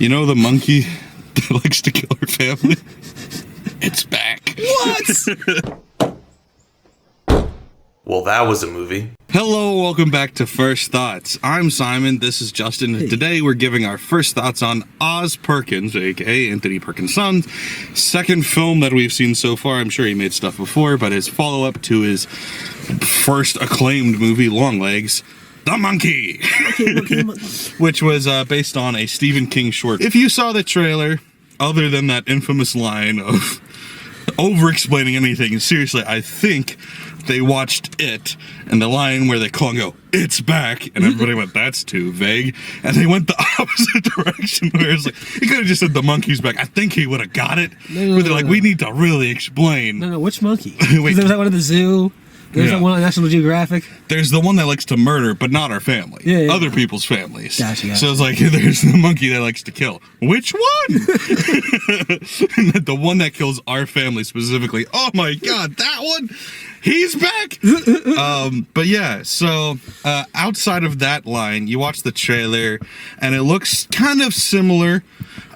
You know the monkey that likes to kill her family? It's back. What? Well, that was a movie. Hello, welcome back to First Thoughts. I'm Simon, this is Justin. Hey. Today we're giving our first thoughts on Oz Perkins, aka Anthony Perkins' son. Second film that we've seen so far. I'm sure he made stuff before, but his follow-up to his first acclaimed movie, Longlegs, The Monkey, which was based on a Stephen King short. If you saw the trailer, other than that infamous line of over-explaining anything, seriously, I think they watched it, and the line where they call and go, "It's back," and everybody went, "That's too vague," and they went the opposite direction, where it's like, he could have just said, "The monkey's back." I think he would have got it, but they're like, "We need to really explain." No, which monkey? Wait. There was that one at the zoo. There's that one on National Geographic. There's the one that likes to murder, but not our family. Yeah. Other people's families. Gotcha. So it's like, there's the monkey that likes to kill. Which one? The one that kills our family specifically. Oh my God, that one? He's back? But yeah, so outside of that line, you watch the trailer, and it looks kind of similar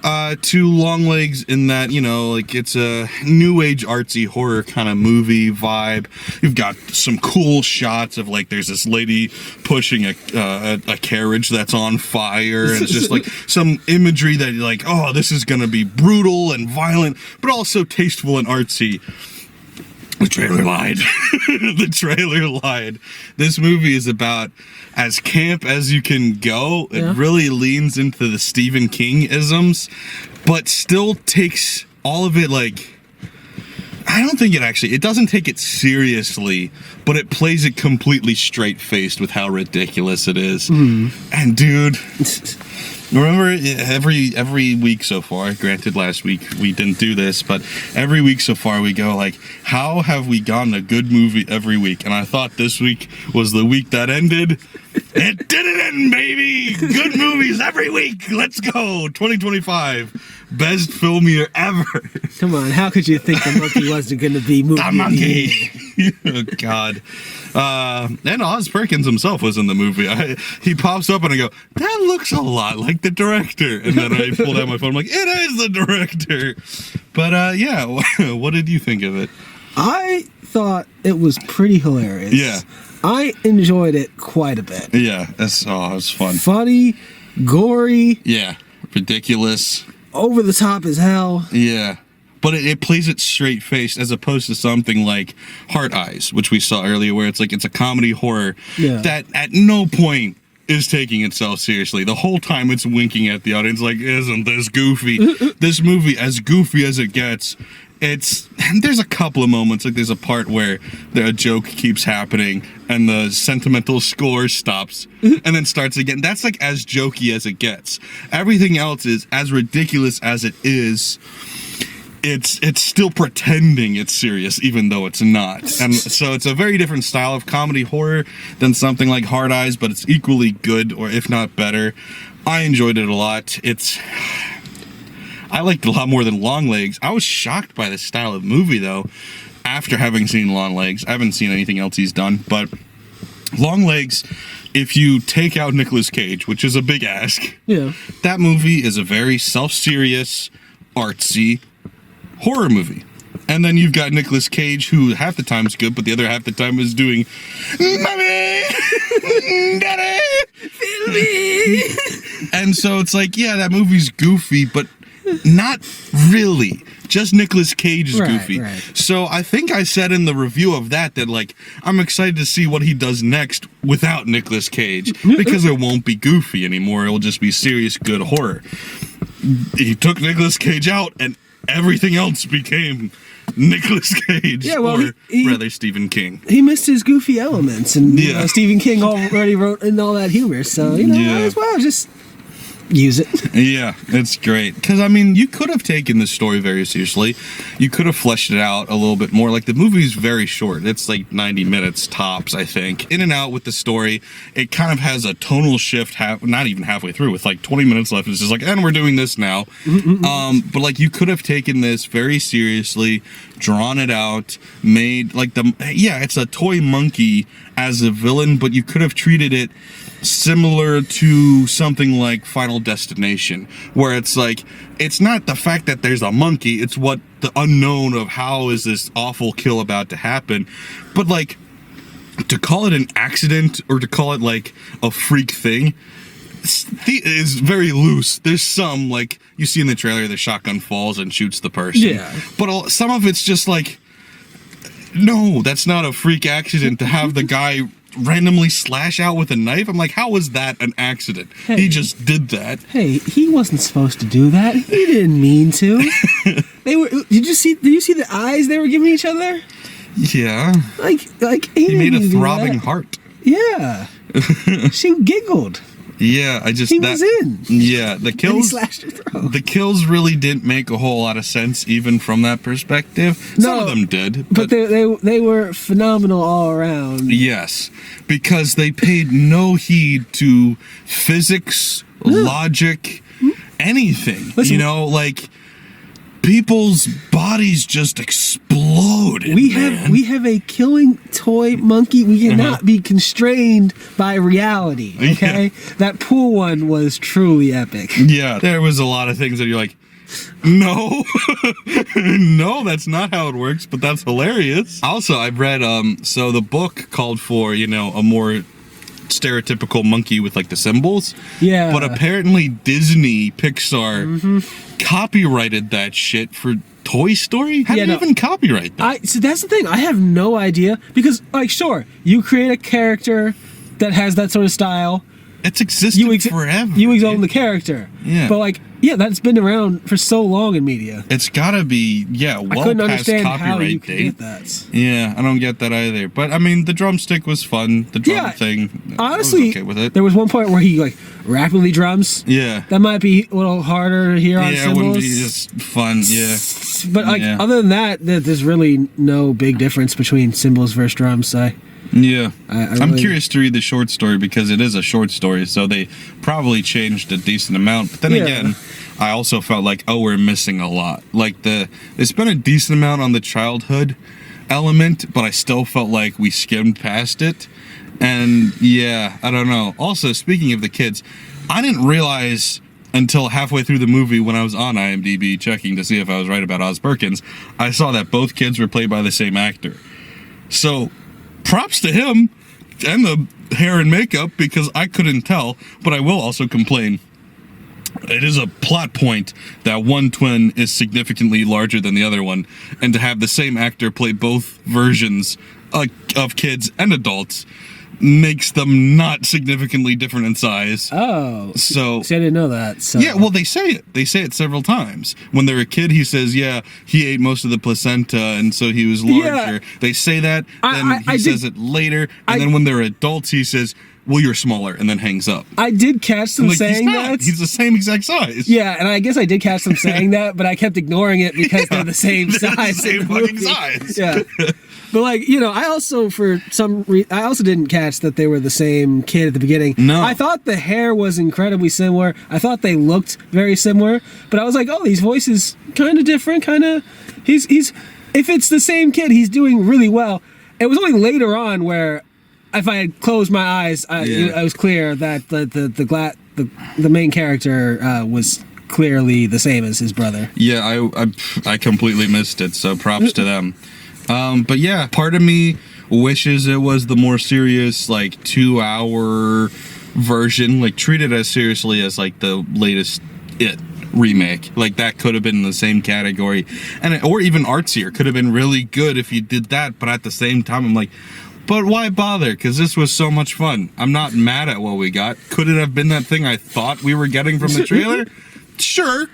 to Longlegs in that, you know, like it's a new age artsy horror kind of movie vibe. You've got some cool shots of like there's this lady pushing a carriage that's on fire, and it's just like some imagery that you're like, oh, this is gonna be brutal and violent, but also tasteful and artsy. The trailer lied. The trailer lied. This movie is about as camp as you can go. It really leans into the Stephen King isms, but still takes all of it like, I don't think it doesn't take it seriously, but it plays it completely straight-faced with how ridiculous it is. And dude, remember every week so far, granted last week we didn't do this, but every week so far we go like, how have we gotten a good movie every week? And I thought this week was the week that ended. It didn't end, baby! Good movies every week! Let's go! 2025. Best film year ever. Come on, how could you think the monkey wasn't going to be movie? The monkey! Oh, God. And Oz Perkins himself was in the movie. He pops up and I go, that looks a lot like the director. And then I pulled out my phone, I'm like, it is the director. But yeah, what did you think of it? I thought it was pretty hilarious. Yeah. I enjoyed it quite a bit. Yeah, it was fun. Funny, gory. Yeah, ridiculous. Over the top as hell. Yeah. But it plays it straight faced as opposed to something like Heart Eyes, which we saw earlier, where it's like it's a comedy horror that at no point is taking itself seriously. The whole time it's winking at the audience like, isn't this goofy? This movie, as goofy as it gets, there's a couple of moments, like there's a part where a joke keeps happening and the sentimental score stops and then starts again. That's like as jokey as it gets. Everything else is as ridiculous as it is. It's still pretending it's serious, even though it's not. And so it's a very different style of comedy horror than something like Hard Eyes, but it's equally good, or if not better. I enjoyed it a lot. I liked it a lot more than Longlegs. I was shocked by this style of movie, though, after having seen Longlegs. I haven't seen anything else he's done, but Longlegs, if you take out Nicolas Cage, which is a big ask, that movie is a very self-serious, artsy horror movie. And then you've got Nicolas Cage, who half the time is good, but the other half the time is doing, "Mommy, Daddy, feel me." And so it's like, yeah, that movie's goofy, but not really. Just Nicolas Cage is goofy. Right. So I think I said in the review of that like, I'm excited to see what he does next without Nicolas Cage, because it won't be goofy anymore. It will just be serious, good horror. He took Nicolas Cage out, and everything else became Nicolas Cage, rather Stephen King. He missed his goofy elements, and Stephen King already wrote in all that humor, so might as well just use it. Yeah, it's great. Because, I mean, you could have taken this story very seriously. You could have fleshed it out a little bit more. Like, the movie's very short. It's like 90 minutes tops, I think. In and out with the story, it kind of has a tonal shift, not even halfway through, with like 20 minutes left. It's just like, and we're doing this now. But, like, you could have taken this very seriously, drawn it out, made, like, it's a toy monkey as a villain, but you could have treated it similar to something like Final Destination, where it's like, it's not the fact that there's a monkey, it's what the unknown of how is this awful kill about to happen. But like, to call it an accident or to call it like a freak thing is very loose. There's some, like, you see in the trailer, the shotgun falls and shoots the person. Yeah. But some of it's just like, no, that's not a freak accident to have the guy randomly slash out with a knife. I'm like, how was that an accident? Hey. He just did that. Hey, he wasn't supposed to do that. He didn't mean to. Did you see the eyes they were giving each other? Yeah. Like He made a throbbing heart. Yeah. She giggled. Yeah, He was in. Yeah, the And he kills. slashed her throat. The kills really didn't make a whole lot of sense, even from that perspective. Some of them did, but they were phenomenal all around. yes, because they paid no heed to physics, logic, anything. Listen, you know, like, people's bodies just exploded. We have a killing toy monkey. We cannot be constrained by reality. Okay, that pool one was truly epic. Yeah, there was a lot of things that you're like, no, no, that's not how it works. But that's hilarious. Also, I've read so the book called for, you know, a more stereotypical monkey with like the symbols. Yeah, but apparently Disney Pixar copyrighted that shit for Toy Story. How do you even copyright that? So that's the thing. I have no idea because, like, sure, you create a character that has that sort of style. It's existed forever. You own the character. Yeah. But like, yeah, that's been around for so long in media. It's gotta be, well I couldn't past understand copyright how you date. could get that. Yeah, I don't get that either. But I mean, the drumstick was fun. The drum thing. Honestly, I was okay with it. There was one point where he like rapidly drums. Yeah. That might be a little harder to hear on Yeah, it cymbals. wouldn't be just fun. Yeah. But like, other than that, there's really no big difference between cymbals versus drums. Yeah. I'm really curious to read the short story because it is a short story, so they probably changed a decent amount. But then again, I also felt like, oh, we're missing a lot. Like, they spent a decent amount on the childhood element, but I still felt like we skimmed past it. And yeah, I don't know. Also, speaking of the kids, I didn't realize until halfway through the movie when I was on IMDb checking to see if I was right about Oz Perkins, I saw that both kids were played by the same actor. So, props to him and the hair and makeup because I couldn't tell, but I will also complain. It is a plot point that one twin is significantly larger than the other one, and to have the same actor play both versions of kids and adults makes them not significantly different in size. Oh. So See, I didn't know that. So. Yeah, well, they say it. They say it several times. When they're a kid, he says, yeah, he ate most of the placenta, and so he was larger. Yeah. They say that, then he says it later, and then when they're adults, he says, well, you're smaller, and then hangs up. I did catch them saying that. He's the same exact size. Yeah, and I guess I did catch them saying that, but I kept ignoring it because they're the same size. The same fucking size. Yeah. But like, you know, I also I also didn't catch that they were the same kid at the beginning. No. I thought the hair was incredibly similar. I thought they looked very similar, but I was like, oh, these voices kind of different, he's if it's the same kid, he's doing really well. It was only later on where if I had closed my eyes, I was clear that the main character was clearly the same as his brother. Yeah, I completely missed it, so props to them. But yeah, part of me wishes it was the more serious, like, 2-hour version. Like, treat it as seriously as, like, the latest It remake. Like, that could have been in the same category. Or even artsier. Could have been really good if you did that, but at the same time, I'm like, but why bother? Because this was so much fun. I'm not mad at what we got. Could it have been that thing I thought we were getting from the trailer? Sure.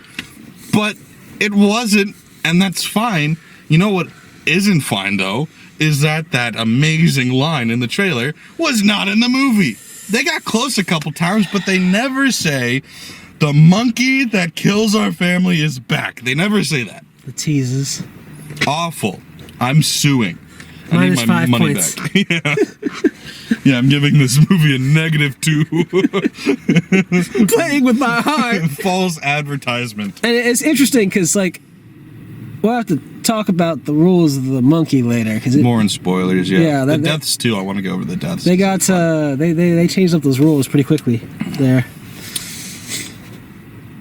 But it wasn't, and that's fine. You know what isn't fine, though, is that amazing line in the trailer was not in the movie. They got close a couple times, but they never say, the monkey that kills our family is back. They never say that. The teases. Awful. I'm suing. I need my 5 money points. back. Yeah. Yeah, I'm giving this movie a -2. Playing with my heart. False advertisement. And it's interesting because, like, we'll have to talk about the rules of the monkey later, because more in spoilers. Yeah, the deaths too. I want to go over the deaths. They got they changed up those rules pretty quickly there.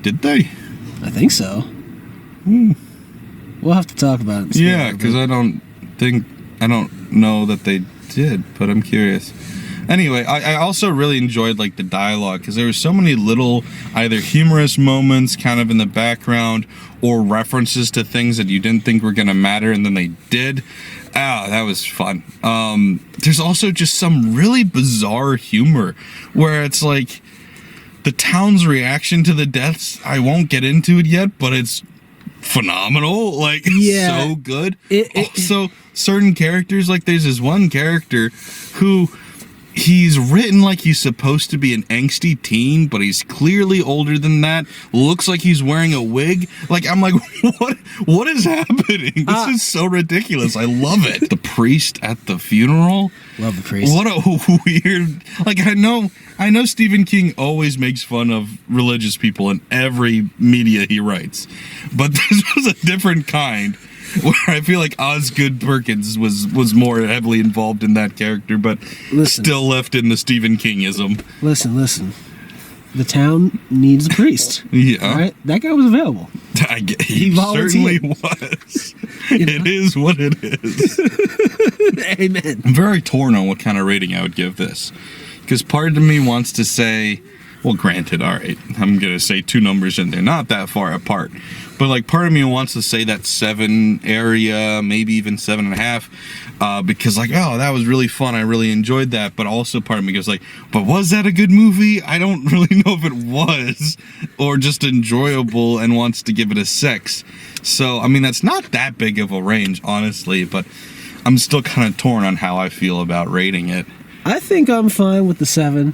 Did they? I think so. We'll have to talk about it. Yeah, because I don't know that they did, but I'm curious. Anyway, I also really enjoyed like the dialogue, because there were so many little either humorous moments kind of in the background or references to things that you didn't think were going to matter, and then they did. That was fun. There's also just some really bizarre humor where it's like the town's reaction to the deaths. I won't get into it yet, but it's phenomenal. Like, so good. Also, certain characters, like there's this one character who he's written like he's supposed to be an angsty teen, but he's clearly older than that. Looks like he's wearing a wig. Like, I'm like, what is happening? This is so ridiculous. I love it. The priest at the funeral. Love the priest. What a weird, like, I know Stephen King always makes fun of religious people in every media he writes, but this was a different kind, where I feel like Osgood Perkins was more heavily involved in that character, but still left in the Stephen Kingism. Listen. The town needs a priest. Yeah. All right? That guy was available. He certainly was. It is what it is. Amen. I'm very torn on what kind of rating I would give this, because part of me wants to say, well, granted, all right, I'm going to say two numbers and they're not that far apart. But like part of me wants to say that 7 area, maybe even 7.5, because like, oh, that was really fun. I really enjoyed that. But also part of me goes like, but was that a good movie? I don't really know if it was, or just enjoyable and wants to give it a 6. So, I mean, that's not that big of a range, honestly, but I'm still kind of torn on how I feel about rating it. I think I'm fine with the 7.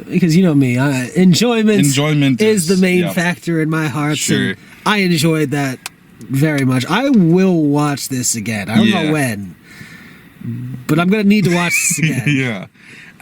Because you know me, enjoyment is the main factor in my heart. Sure. I enjoyed that very much. I will watch this again. I don't know when, but I'm going to need to watch this again.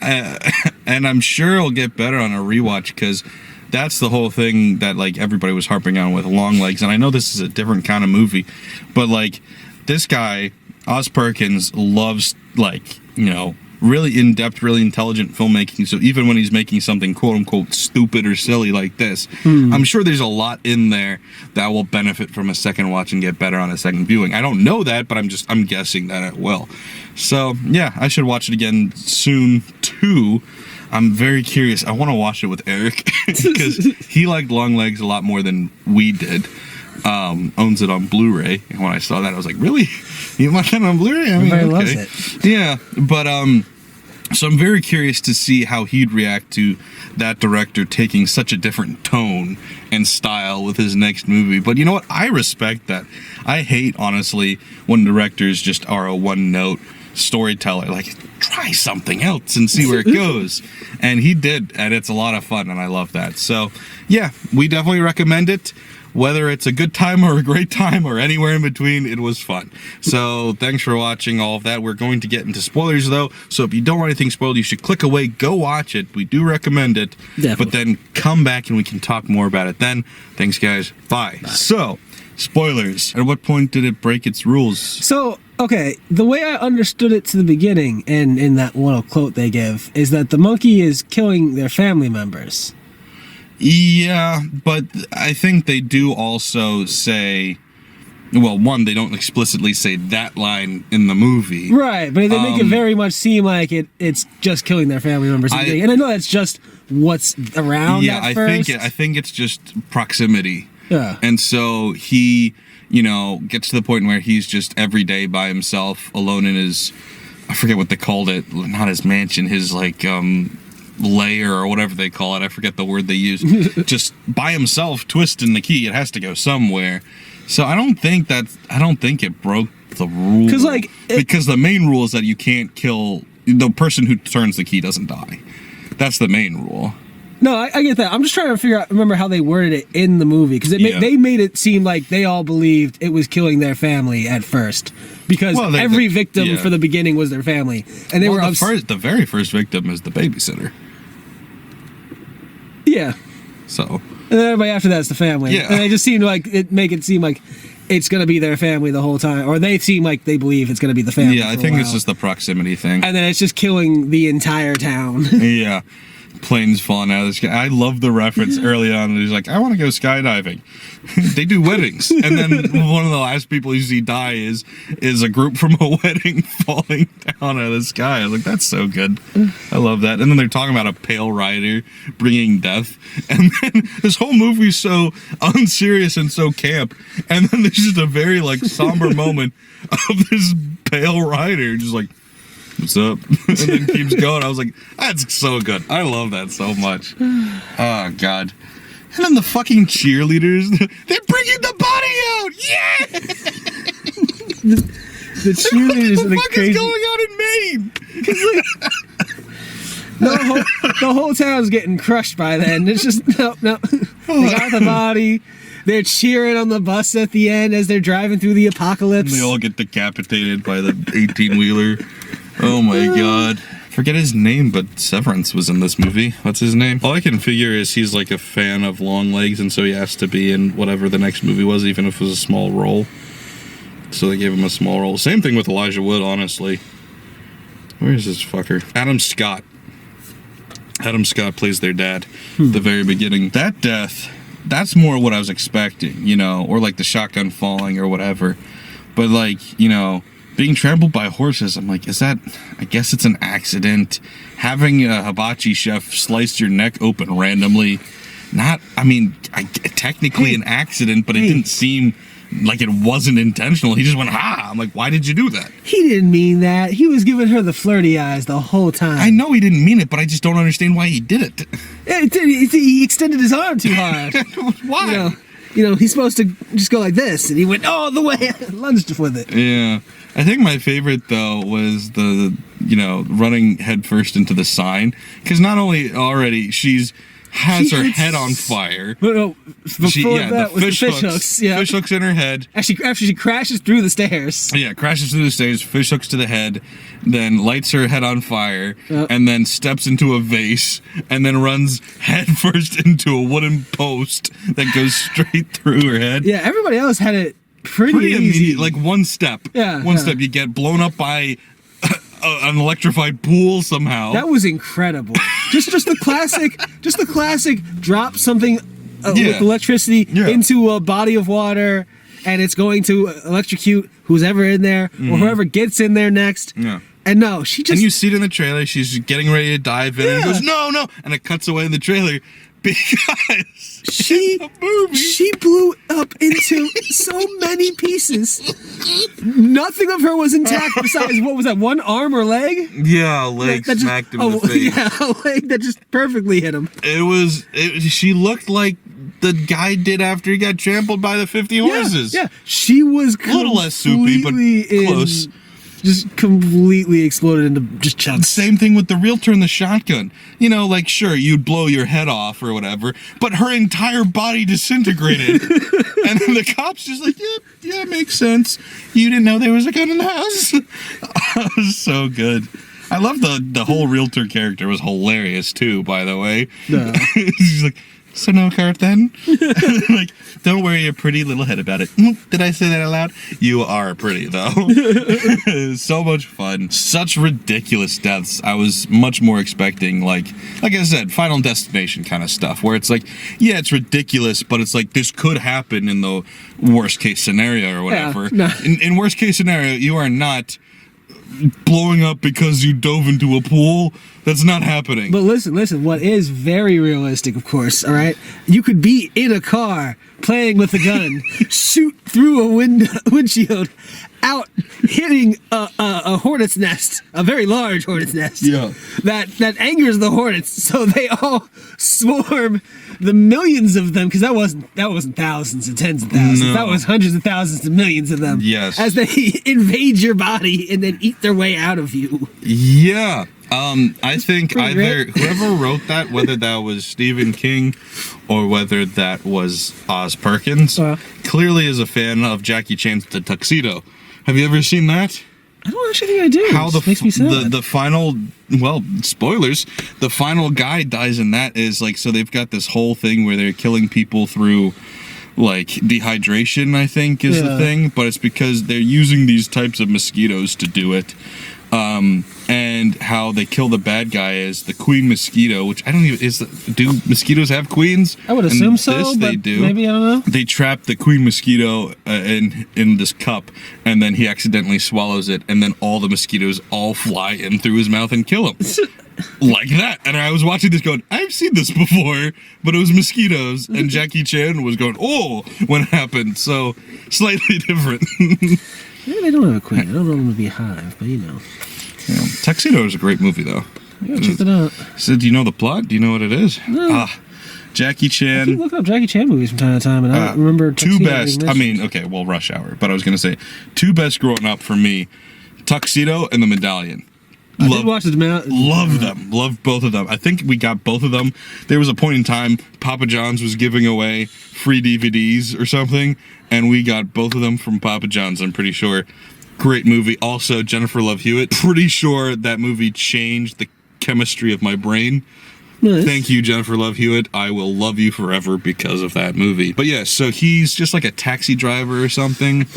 And I'm sure it'll get better on a rewatch, because that's the whole thing that like everybody was harping on with Longlegs. And I know this is a different kind of movie, but like this guy, Oz Perkins, loves like, you know, really in-depth, really intelligent filmmaking. So even when he's making something quote-unquote stupid or silly like this, I'm sure there's a lot in there that will benefit from a second watch and get better on a second viewing. I don't know that, but I'm guessing that it will. So yeah, I should watch it again soon too. I'm very curious. I want to watch it with Eric because he liked Longlegs a lot more than we did. Owns it on Blu-ray, and when I saw that I was like, really? You want that on Blu-ray? I mean, everybody loves it. Yeah, but so I'm very curious to see how he'd react to that director taking such a different tone and style with his next movie. But you know what? I respect that. I hate, honestly, when directors just are a one-note storyteller. Like, try something else and see where it goes. And he did, and it's a lot of fun, and I love that. So, yeah, we definitely recommend it. Whether it's a good time or a great time or anywhere in between, it was fun. So thanks for watching all of that. We're going to get into spoilers though, so if you don't want anything spoiled, you should click away, go watch it. We do recommend it. Definitely. But then come back and we can talk more about it then. Thanks guys. Bye. So, spoilers. At what point did it break its rules? So, okay, the way I understood it to the beginning, and in that little quote they give, is that the monkey is killing their family members. Yeah, but I think they do also say, well, one, they don't explicitly say that line in the movie. Right, but they make it very much seem like it's just killing their family members. And I know that's just what's around at first. I think it's just proximity. Yeah. And so he, you know, gets to the point where he's just every day by himself, alone in his, I forget what they called it, not his mansion, his like, layer or whatever they call it. I forget the word they use. Just by himself, twisting the key. It has to go somewhere. So I don't think it broke the rule. Because the main rule is that you can't kill the person who turns the key doesn't die. That's the main rule. No, I get that. I'm just trying to remember how they worded it in the movie, because they made it seem like they all believed it was killing their family at first, because every victim for the beginning was their family, and they were the very first victim is the babysitter. Yeah. So. And then everybody after that's the family. Yeah. And they just seemed like make it seem like it's going to be their family the whole time, or they seem like they believe it's going to be the family. Yeah, I think it's just the proximity thing. And then it's just killing the entire town. Yeah. Planes falling out of the sky. I love the reference early on. He's like, I want to go skydiving. They do weddings. And then one of the last people you see die is a group from a wedding falling down out of the sky. I was like, that's so good. I love that. And then they're talking about a pale rider bringing death. And then this whole movie's so unserious and so camp. And then there's just a very like somber moment of this pale rider just like, what's up? And then keeps going. I was like, that's so good. I love that so much. Oh, God. And then the fucking cheerleaders, they're bringing the body out! Yeah! The cheerleaders are the fuck crazy. is going on in Maine? The whole town's getting crushed by then. It's just, no. They got the body. They're cheering on the bus at the end as they're driving through the apocalypse. And they all get decapitated by the 18-wheeler. Oh my God. Forget his name, but Severance was in this movie. What's his name? All I can figure is he's like a fan of long legs, and so he has to be in whatever the next movie was, even if it was a small role. So they gave him a small role. Same thing with Elijah Wood, honestly. Where is this fucker? Adam Scott. Adam Scott plays their dad at the very beginning. That death, that's more what I was expecting, you know, or like the shotgun falling or whatever. But like, you know, being trampled by horses, I'm like, is that, I guess it's an accident. Having a hibachi chef slice your neck open randomly, not, I mean, technically an accident, but it didn't seem like it wasn't intentional. He just went, ha! I'm like, why did you do that? He didn't mean that. He was giving her the flirty eyes the whole time. I know he didn't mean it, but I just don't understand why he did it. He extended his arm too hard. Why? You know, he's supposed to just go like this, and he went all the way, lunged with it. Yeah. I think my favorite, though, was the, you know, running headfirst into the sign. Because not only already she has her head on fire. No, before that was the fish hooks. Yeah. Fish hooks in her head. After she crashes through the stairs. Yeah, crashes through the stairs, fish hooks to the head, then lights her head on fire, and then steps into a vase, and then runs headfirst into a wooden post that goes straight through her head. Yeah, everybody else had it pretty easy. Immediate, like one step. Yeah. One step, you get blown up by an electrified pool somehow. That was incredible. just the classic drop something with electricity into a body of water, and it's going to electrocute who's ever in there or whoever gets in there next. Yeah. And no, she just... And you see it in the trailer, she's getting ready to dive in, and goes, no, and it cuts away in the trailer because she blew up into so many pieces. Nothing of her was intact besides, what was that, one arm or leg? Yeah, a leg smacked him in the face. Yeah, a leg that just perfectly hit him. She looked like the guy did after he got trampled by the 50 horses. Yeah, she was a little less soupy, but close. Just completely exploded into just chunks. Same thing with the realtor and the shotgun. You know, like, sure, you'd blow your head off or whatever, but her entire body disintegrated. And then the cop's just like, yeah, makes sense. You didn't know there was a gun in the house? It was so good. I love the whole realtor character was hilarious, too, by the way. No. She's like, so no cart then? Like, don't worry your pretty little head about it. Did I say that out loud? You are pretty, though. So much fun. Such ridiculous deaths. I was much more expecting, like I said, Final Destination kind of stuff, where it's like, yeah, it's ridiculous, but it's like, this could happen in the worst case scenario or whatever. Yeah, no. In worst case scenario, you are not blowing up because you dove into a pool. That's not happening. But listen, what is very realistic, of course, all right? You could be in a car playing with a gun, shoot through a windshield, out hitting a hornet's nest, a very large hornet's nest. Yeah. That angers the hornets, so they all swarm, the millions of them, because that wasn't thousands and tens of thousands. No. That was hundreds of thousands and millions of them. Yes. As they invade your body and then eat their way out of you. Yeah. I think either whoever wrote that, whether that was Stephen King or whether that was Oz Perkins, clearly is a fan of Jackie Chan's The Tuxedo. Have you ever seen that? I don't actually think I do. How makes me sad. The final, well, spoilers, the final guy dies in that is like, so they've got this whole thing where they're killing people through like dehydration, I think, is the thing, but it's because they're using these types of mosquitoes to do it. And how they kill the bad guy is the queen mosquito, which I don't even, do mosquitoes have queens? I would assume so, but they do. Maybe, I don't know. They trap the queen mosquito in this cup, and then he accidentally swallows it, and then all the mosquitoes all fly in through his mouth and kill him. Like that. And I was watching this going, I've seen this before, but it was mosquitoes, and Jackie Chan was going, oh, when it happened. So, slightly different. Maybe they don't have a queen. I don't know them to be a hive, but you know. Yeah. Tuxedo is a great movie, though. I gotta check it out. So, do you know the plot? Do you know what it is? No. Jackie Chan. I keep looking up Jackie Chan movies from time to time, and I don't remember two best. I mean, okay, well, Rush Hour, but I was gonna say two best growing up for me: Tuxedo and The Medallion. I did watch Love them. Love both of them. I think we got both of them. There was a point in time Papa John's was giving away free DVDs or something, and we got both of them from Papa John's, I'm pretty sure. Great movie. Also, Jennifer Love Hewitt. Pretty sure that movie changed the chemistry of my brain. Nice. Thank you, Jennifer Love Hewitt. I will love you forever because of that movie. But yeah, so he's just like a taxi driver or something,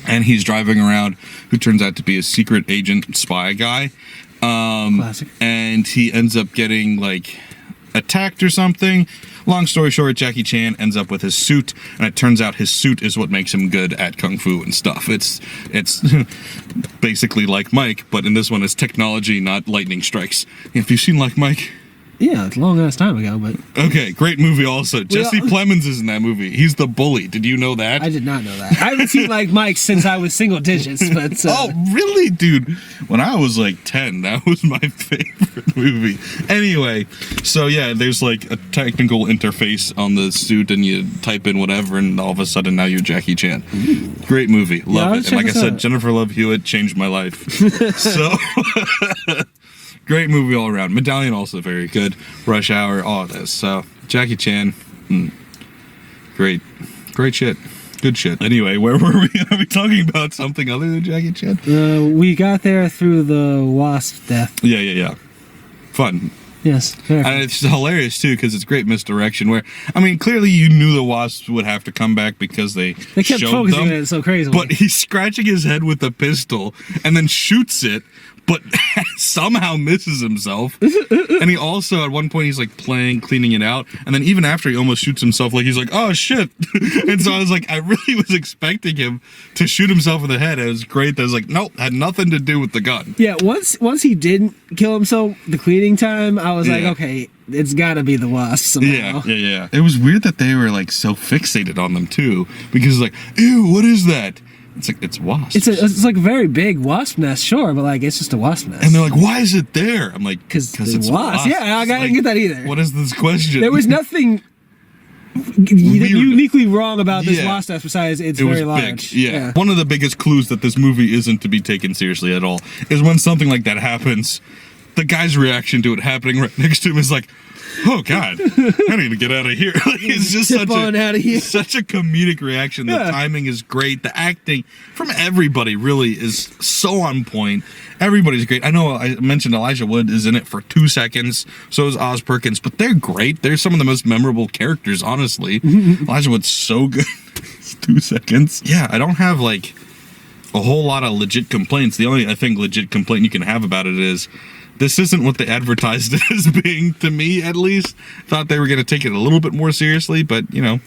and he's driving around who turns out to be a secret agent spy guy. Classic. And he ends up getting like attacked or something. Long story short, Jackie Chan ends up with his suit, and it turns out his suit is what makes him good at kung fu and stuff. It's basically like Mike, but in this one it's technology, not lightning strikes. Have you seen Like Mike? Yeah, it's a long ass time ago, but okay, great movie also. Jesse Plemons is in that movie. He's the bully. Did you know that? I did not know that. I haven't seen Like Mike since I was single digits, but oh, really, dude? When I was like 10, that was my favorite movie. Anyway, so yeah, there's like a technical interface on the suit, and you type in whatever, and all of a sudden now you're Jackie Chan. Great movie, love it. And like I said, Jennifer Love Hewitt changed my life. So. Great movie all around. Medallion also very good. Rush Hour, all of this. So, Jackie Chan, great shit. Good shit. Anyway, where were we? Are we talking about something other than Jackie Chan? We got there through the wasp death. Yeah. Fun. Yes. And it's hilarious, too, because it's great misdirection where, I mean, clearly you knew the wasps would have to come back because they kept focusing on it so crazy. But he's scratching his head with a pistol and then shoots it, but somehow misses himself. And he also, at one point, he's like cleaning it out. And then even after he almost shoots himself, like he's like, oh shit. And so I was like, I really was expecting him to shoot himself in the head. It was great. I was like, nope, had nothing to do with the gun. Yeah, once he didn't kill himself, the cleaning time, I was like, okay, it's gotta be the wasp somehow. Yeah. It was weird that they were like so fixated on them too. Because like, ew, what is that? It's like, it's wasps. It's like a very big wasp nest, sure, but like, it's just a wasp nest. And they're like, why is it there? I'm like, because it's wasps. Yeah, I didn't get that either. What is this question? There was nothing uniquely wrong about this wasp nest besides it's very large. Big. Yeah. One of the biggest clues that this movie isn't to be taken seriously at all is when something like that happens, the guy's reaction to it happening right next to him is like, oh God, I need to get out of here. It's just such a comedic reaction. The timing is great. The acting from everybody really is so on point. Everybody's great. I know I mentioned Elijah Wood is in it for 2 seconds. So is Oz Perkins, but they're great. They're some of the most memorable characters, honestly. Elijah Wood's so good. It's 2 seconds. Yeah, I don't have like a whole lot of legit complaints. The only, I think, legit complaint you can have about it is this isn't what they advertised it as being, to me at least. Thought they were going to take it a little bit more seriously, but, you know,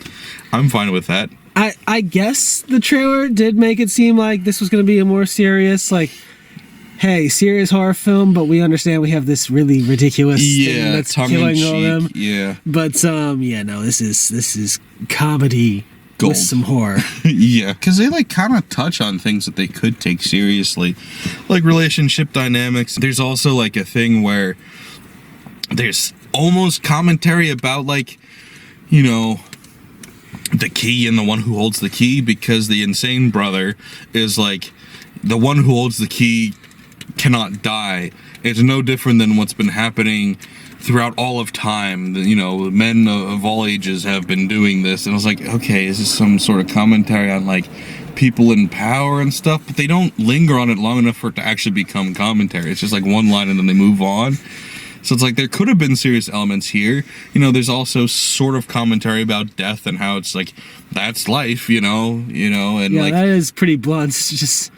I'm fine with that. I guess the trailer did make it seem like this was going to be a more serious, like, hey, serious horror film, but we understand we have this really ridiculous thing that's killing all them. Yeah. But, no, this is comedy. Gold. With some horror. Yeah, because they like kind of touch on things that they could take seriously, like relationship dynamics. There's also like a thing where there's almost commentary about like, you know, the key and the one who holds the key, because the insane brother is like, the one who holds the key cannot die. It's no different than what's been happening throughout all of time. You know, men of all ages have been doing this. And I was like, okay, is this some sort of commentary on like people in power and stuff? But they don't linger on it long enough for it to actually become commentary. It's just like one line and then they move on. So it's like there could have been serious elements here. You know, there's also sort of commentary about death and how it's like that's life, and Yeah, like that is pretty blunt. It's just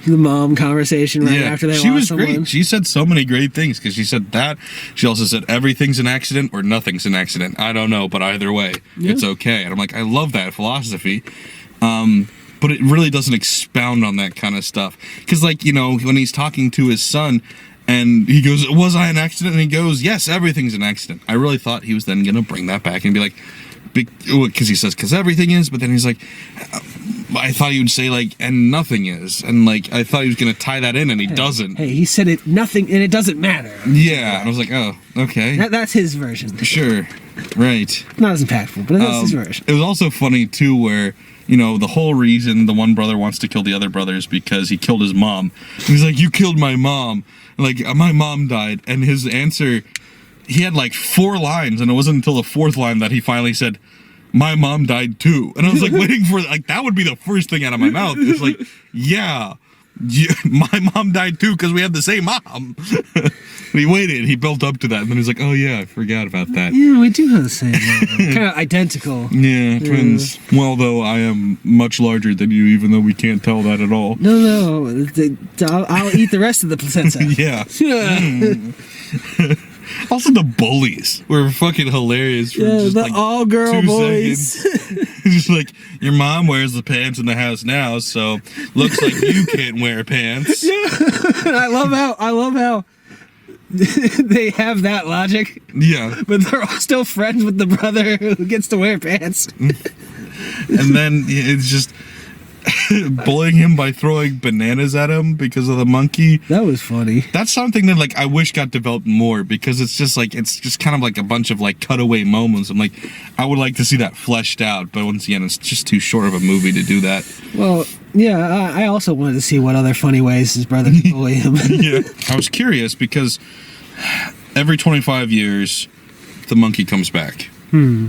the mom conversation right after they she lost was someone. great. She said so many great things because she said that. She also said everything's an accident or nothing's an accident. I don't know, but either way, it's okay. And I'm like, I love that philosophy. But it really doesn't expound on that kind of stuff. Because, like, when he's talking to his son and he goes, was I an accident? And he goes, yes, everything's an accident. I really thought he was then going to bring that back and be like, because he says, because everything is, but then he's like, I thought he would say, like, and nothing is. And, like, I thought he was going to tie that in, and he doesn't. Hey, he said it, nothing, and it doesn't matter. Yeah, and I was like, oh, okay. That's his version. Sure, right. Not as impactful, but that's his version. It was also funny, too, where, the whole reason the one brother wants to kill the other brother is because he killed his mom. And he's like, you killed my mom. Like, my mom died. And his answer, he had, like, 4 lines, and it wasn't until the 4th line that he finally said, my mom died too. And I was like waiting for, like, that would be the first thing out of my mouth. It's like, yeah, my mom died too because we had the same mom. But he waited. He built up to that. And then he's like, oh, yeah, I forgot about that. Yeah, we do have the same mom. Kind of identical. Yeah, twins. Well, though, I am much larger than you, even though we can't tell that at all. No. I'll eat the rest of the placenta. Yeah. Also, the bullies were fucking hilarious. For just the like all-girl 2 boys. seconds. Just like, your mom wears the pants in the house now, so looks like you can't wear pants. Yeah. I love how they have that logic. Yeah. But they're all still friends with the brother who gets to wear pants. And then it's just bullying him by throwing bananas at him because of the monkey. That was funny. That's something that, like, I wish got developed more because it's just kind of like a bunch of, like, cutaway moments. I'm like, I would like to see that fleshed out, but once again, it's just too short of a movie to do that. Well, yeah, I also wanted to see what other funny ways his brother could bully him. Yeah. I was curious because every 25 years, the monkey comes back.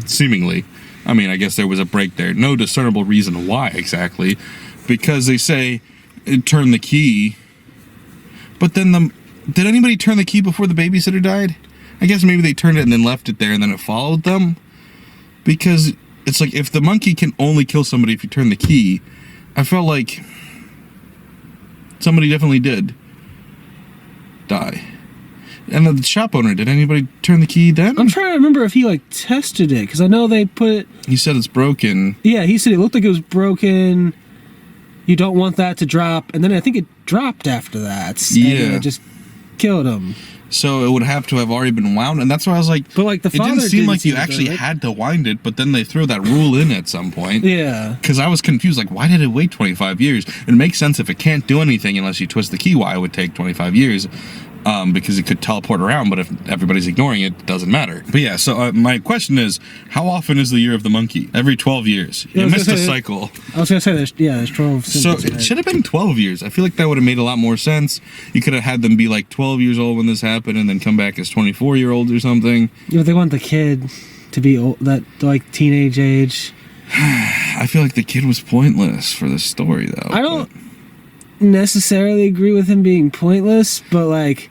Seemingly. I mean, I guess there was a break there. No discernible reason why exactly. Because they say, turn the key. But then did anybody turn the key before the babysitter died? I guess maybe they turned it and then left it there and then it followed them. Because it's like, if the monkey can only kill somebody if you turn the key, I felt like somebody definitely did die. And the shop owner, did anybody turn the key then? I'm trying to remember if he, like, tested it, because I know they put it... He said it's broken. Yeah, he said it looked like it was broken. You don't want that to drop. And then I think it dropped after that. Yeah. And it just killed him. So it would have to have already been wound, and that's why I was like, but, like, the father it didn't seem like you to actually do it. had to wind it, but then they threw that rule in at some point. Yeah. Because I was confused, like, why did it wait 25 years? It makes sense if it can't do anything unless you twist the key, why it would take 25 years. Because it could teleport around, but if everybody's ignoring it, it doesn't matter. But yeah, so my question is, how often is the year of the monkey? Every 12 years. You missed a cycle. I was going to say, there's 12 So symbols, it right? should have been 12 years. I feel like that would have made a lot more sense. You could have had them be like 12 years old when this happened and then come back as 24-year-olds or something. You know, they want the kid to be old, that, like, teenage age. I feel like the kid was pointless for the story, though. I don't necessarily agree with him being pointless, but, like,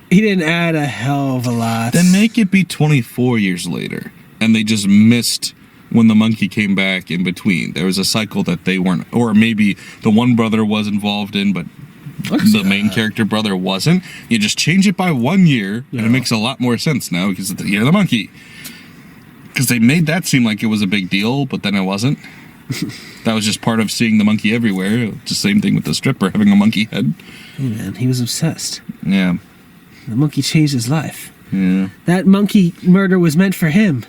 he didn't add a hell of a lot. Then make it be 24 years later, and they just missed when the monkey came back in between. There was a cycle that they weren't, or maybe the one brother was involved in, but the main character brother wasn't. You just change it by 1 year, and it makes a lot more sense now because it's the year of the monkey. Because they made that seem like it was a big deal, but then it wasn't. That was just part of seeing the monkey everywhere. Just same thing with the stripper having a monkey head. Hey man, he was obsessed. Yeah. The monkey changed his life. Yeah. That monkey murder was meant for him,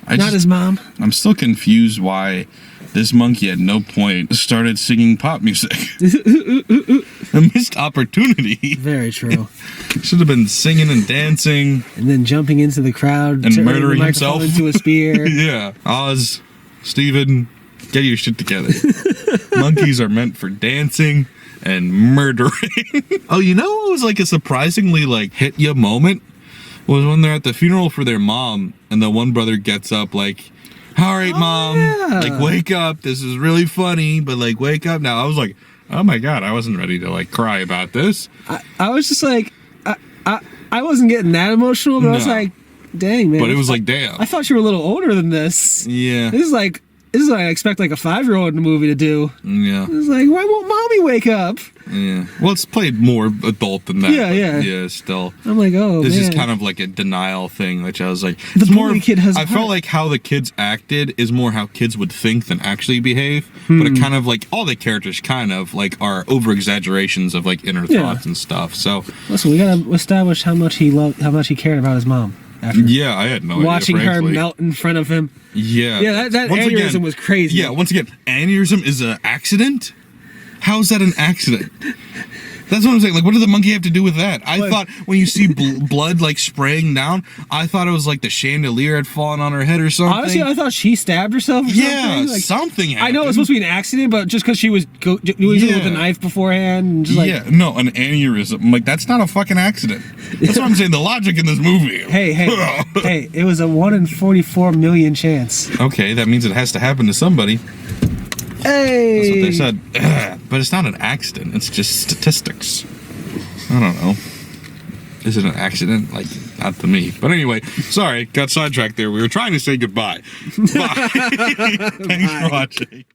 not his mom. I'm still confused why this monkey at no point started singing pop music. A missed opportunity. Very true. Should have been singing and dancing. And then jumping into the crowd. And turning murdering the microphone himself. into a spear. Yeah. Oz, Steven, get your shit together. Monkeys are meant for dancing and murdering. Oh, you know what was like a surprisingly like hit ya moment? Was when they're at the funeral for their mom and the one brother gets up like, all right, Mom, yeah. like wake up. This is really funny, but like wake up now. I was like, oh my God, I wasn't ready to like cry about this. I was just like, I wasn't getting that emotional, but I was No. like, dang, man. But it was like, damn. I thought you were a little older than this. Yeah. This is what I expect like a 5-year-old in a movie to do. Yeah. It's like, why won't mommy wake up? Yeah. Well, it's played more adult than that. Yeah, but yeah. Yeah, still. I'm like, oh, This man. is kind of like a denial thing, which I was like, The it's more. bully kid has a I felt heart. like how the kids acted is more how kids would think than actually behave. But it kind of like all the characters kind of like are over exaggerations of like inner Yeah. thoughts and stuff. So Listen, we gotta establish how much he cared about his mom. After yeah, I had no watching idea. her frankly. melt in front of him. Yeah. Yeah, that Once aneurysm again- was crazy. Yeah. Once again, aneurysm is an accident. How is that an accident? That's what I'm saying. Like, what did the monkey have to do with that? I What? thought when you see blood like spraying down, I thought it was like the chandelier had fallen on her head or something. Honestly, I thought she stabbed herself or yeah, something. Like, something happened. I know it was supposed to be an accident, but just because she was doing it with Yeah. a knife beforehand, and just like, yeah, no, an aneurysm. I'm like, that's not a fucking accident. That's what I'm saying. The logic in this movie. hey, hey, it was a 1 in 44 million chance. Okay, that means it has to happen to somebody. Hey, That's what they said. But it's not an accident. It's just statistics. I don't know. Is it an accident? Like, not to me. But anyway, sorry, got sidetracked there. We were trying to say goodbye. Bye. Thanks for watching.